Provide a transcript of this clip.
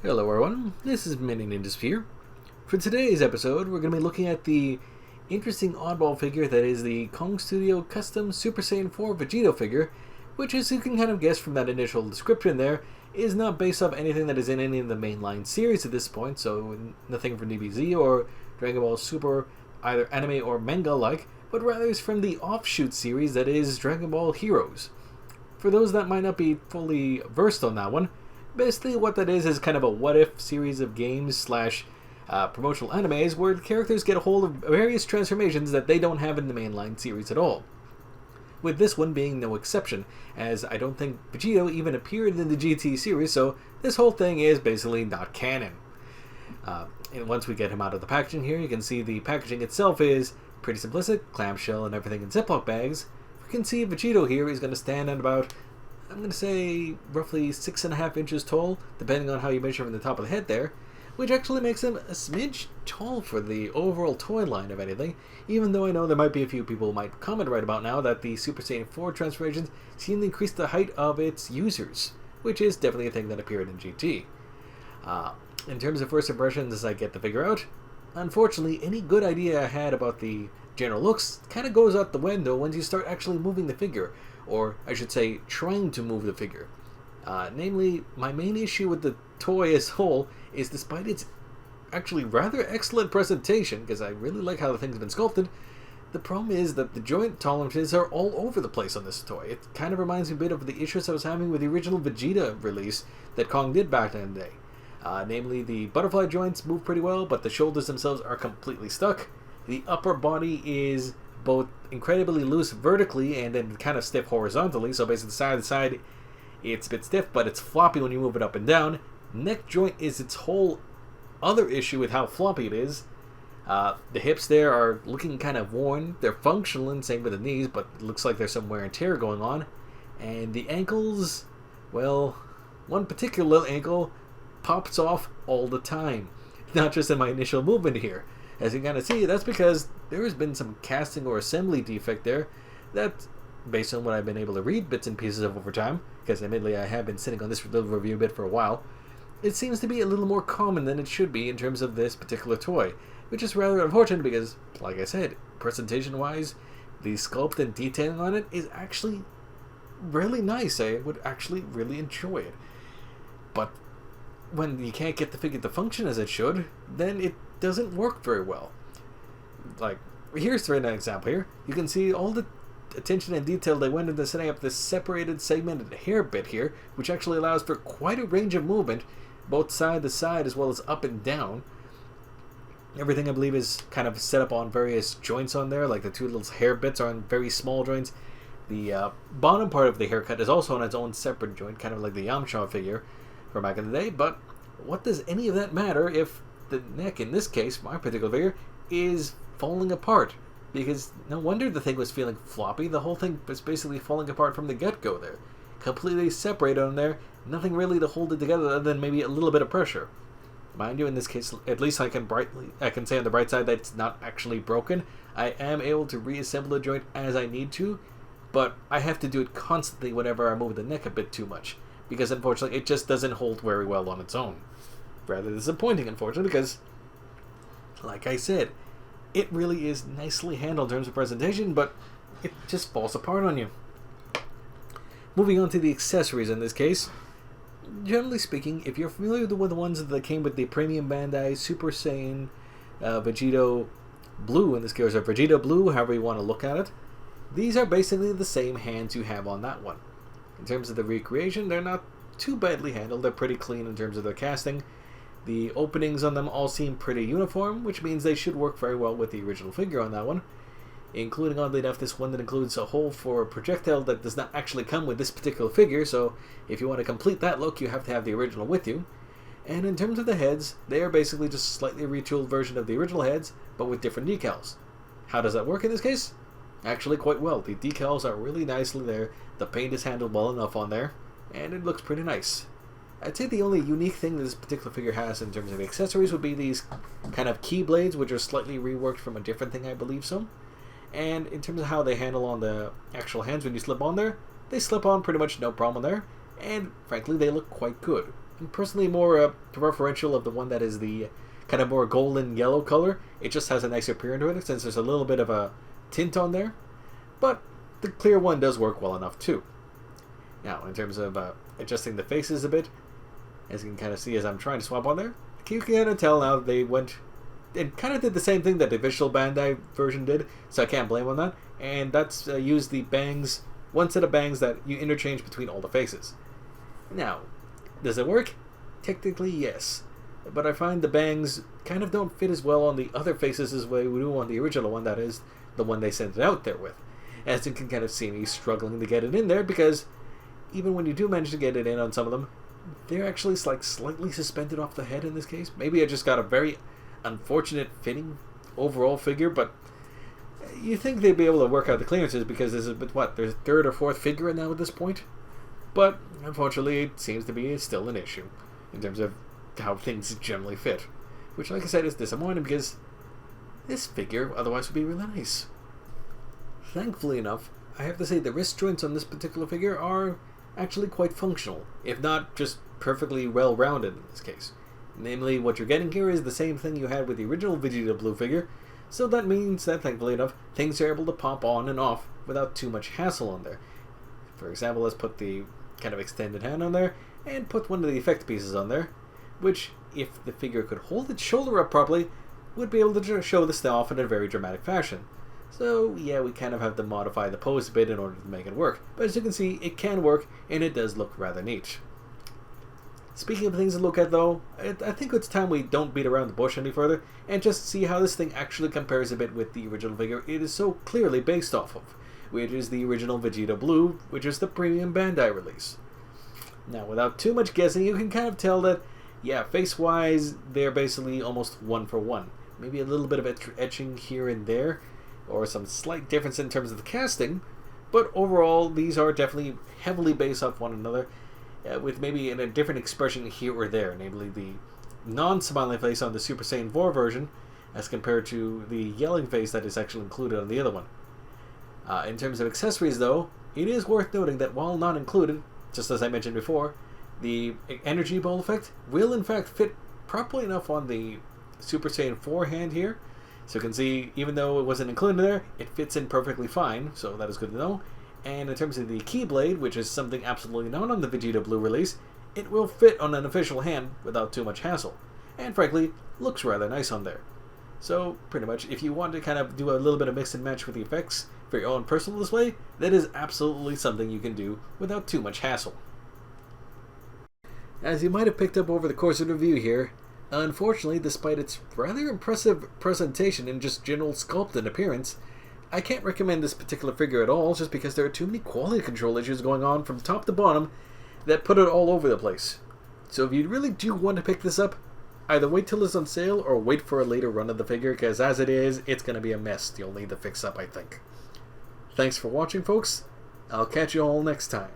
Hello everyone, this is Mini Ninja Sphere. For today's episode, we're going to be looking at the interesting oddball figure that is the Kong Studio Custom Super Saiyan 4 Vegeto figure, which, as you can kind of guess from that initial description there, is not based off anything that is in any of the mainline series at this point, so nothing from DBZ or Dragon Ball Super, either anime or manga-like, but rather is from the offshoot series that is Dragon Ball Heroes. For those that might not be fully versed on that one, basically what that is kind of a what-if series of games slash promotional animes where the characters get a hold of various transformations that they don't have in the mainline series at all. With this one being no exception, as I don't think Vegeto even appeared in the GT series, so this whole thing is basically not canon. And once we get him out of the packaging here, you can see the packaging itself is pretty simplistic, clamshell and everything in Ziploc bags. You can see Vegeto here is going to stand at about, I'm going to say, roughly 6.5 inches tall, depending on how you measure from the top of the head there, which actually makes him a smidge tall for the overall toy line of anything, even though I know there might be a few people who might comment right about now that the Super Saiyan 4 transformations seem to increase the height of its users, which is definitely a thing that appeared in GT. In terms of first impressions as I get the figure out, unfortunately, any good idea I had about the general looks kind of goes out the window once you start actually moving the figure, or I should say trying to move the figure. Namely, my main issue with the toy as a whole is, despite its actually rather excellent presentation, because I really like how the thing's been sculpted, the problem is that the joint tolerances are all over the place on this toy. It kind of reminds me a bit of the issues I was having with the original Vegeta release that Kong did back in the day. Namely, the butterfly joints move pretty well, but the shoulders themselves are completely stuck. The upper body is both incredibly loose vertically and then kind of stiff horizontally, so basically side to side it's a bit stiff, but it's floppy when you move it up and down. Neck joint is its whole other issue with how floppy it is. The hips there are looking kind of worn. They're functional, and same with the knees, but it looks like there's some wear and tear going on. And the ankles, well, one particular little ankle pops off all the time. Not just in my initial movement here. As you can kind of see, that's because there has been some casting or assembly defect there that, based on what I've been able to read bits and pieces of over time, because admittedly I have been sitting on this little review bit for a while, it seems to be a little more common than it should be in terms of this particular toy, which is rather unfortunate because, like I said, presentation-wise, the sculpt and detailing on it is actually really nice. I would actually really enjoy it. But when you can't get the figure to function as it should, then it doesn't work very well. Like, here's an example here. You can see all the attention and detail they went into setting up this separated segmented hair bit here, which actually allows for quite a range of movement, both side to side as well as up and down. Everything, I believe, is kind of set up on various joints on there, like the two little hair bits are on very small joints. The bottom part of the haircut is also on its own separate joint, kind of like the Yamcha figure from back in the day, but what does any of that matter if the neck, in this case, my particular figure, is falling apart? Because no wonder the thing was feeling floppy. The whole thing was basically falling apart from the get-go there. Completely separated on there. Nothing really to hold it together other than maybe a little bit of pressure. Mind you, in this case, at least I can say on the bright side that it's not actually broken. I am able to reassemble the joint as I need to, but I have to do it constantly whenever I move the neck a bit too much, because unfortunately it just doesn't hold very well on its own. Rather disappointing, unfortunately, because, like I said, it really is nicely handled in terms of presentation, but it just falls apart on you. Moving on to the accessories in this case. Generally speaking, if you're familiar with the ones that came with the premium Bandai Super Saiyan Vegeto Blue, in this case, or Vegeto Blue, however you want to look at it, these are basically the same hands you have on that one. In terms of the recreation, they're not too badly handled. They're pretty clean in terms of their casting. The openings on them all seem pretty uniform, which means they should work very well with the original figure on that one. Including, oddly enough, this one that includes a hole for a projectile that does not actually come with this particular figure, so if you want to complete that look, you have to have the original with you. And in terms of the heads, they are basically just a slightly retooled version of the original heads, but with different decals. How does that work in this case? Actually quite well. The decals are really nicely there, the paint is handled well enough on there, and it looks pretty nice. I'd say the only unique thing that this particular figure has in terms of accessories would be these kind of key blades, which are slightly reworked from a different thing, I believe so. And in terms of how they handle on the actual hands when you slip on there, they slip on pretty much no problem there, and frankly they look quite good. I'm personally more preferential of the one that is the kind of more golden yellow color. It just has a nicer appearance to it since there's a little bit of a tint on there. But the clear one does work well enough too. Now, in terms of adjusting the faces a bit, as you can kind of see as I'm trying to swap on there, you can kind of tell now they went and kind of did the same thing that the official Bandai version did, so I can't blame on that. And that's use the bangs, one set of bangs that you interchange between all the faces. Now, does it work? Technically, yes. But I find the bangs kind of don't fit as well on the other faces as we do on the original one, that is, the one they sent it out there with. As you can kind of see me struggling to get it in there, because even when you do manage to get it in on some of them, they're actually like slightly suspended off the head in this case. Maybe I just got a very unfortunate fitting overall figure, but you think they'd be able to work out the clearances because this is what, their third or fourth figure now at this point? But unfortunately it seems to be still an issue in terms of how things generally fit, which like I said is disappointing because this figure otherwise would be really nice. Thankfully enough, I have to say the wrist joints on this particular figure are actually quite functional, if not just perfectly well-rounded in this case. Namely, what you're getting here is the same thing you had with the original Vegeto Blue figure, so that means that, thankfully enough, things are able to pop on and off without too much hassle on there. For example, let's put the kind of extended hand on there, and put one of the effect pieces on there, which, if the figure could hold its shoulder up properly, would be able to show the stuff off in a very dramatic fashion. So, yeah, we kind of have to modify the pose a bit in order to make it work. But as you can see, it can work, and it does look rather neat. Speaking of things to look at, though, I think it's time we don't beat around the bush any further, and just see how this thing actually compares a bit with the original figure it is so clearly based off of, which is the original Vegeto Blue, which is the premium Bandai release. Now, without too much guessing, you can kind of tell that, yeah, face-wise, they're basically almost one for one. Maybe a little bit of etching here and there, or some slight difference in terms of the casting, but overall these are definitely heavily based off one another, with maybe a different expression here or there, namely the non-smiling face on the Super Saiyan 4 version as compared to the yelling face that is actually included on the other one. In terms of accessories though, it is worth noting that while not included, just as I mentioned before, the energy ball effect will in fact fit properly enough on the Super Saiyan 4 hand here. So you can see, even though it wasn't included there, it fits in perfectly fine, so that is good to know. And in terms of the Keyblade, which is something absolutely not on the Vegeto Blue release, it will fit on an official hand without too much hassle. And frankly, looks rather nice on there. So, pretty much, if you want to kind of do a little bit of mix and match with the effects for your own personal display, that is absolutely something you can do without too much hassle. As you might have picked up over the course of the review here, unfortunately, despite its rather impressive presentation and just general sculpt and appearance, I can't recommend this particular figure at all just because there are too many quality control issues going on from top to bottom that put it all over the place. So if you really do want to pick this up, either wait till it's on sale or wait for a later run of the figure, because as it is, it's going to be a mess you'll need to fix up, I think. Thanks for watching, folks. I'll catch you all next time.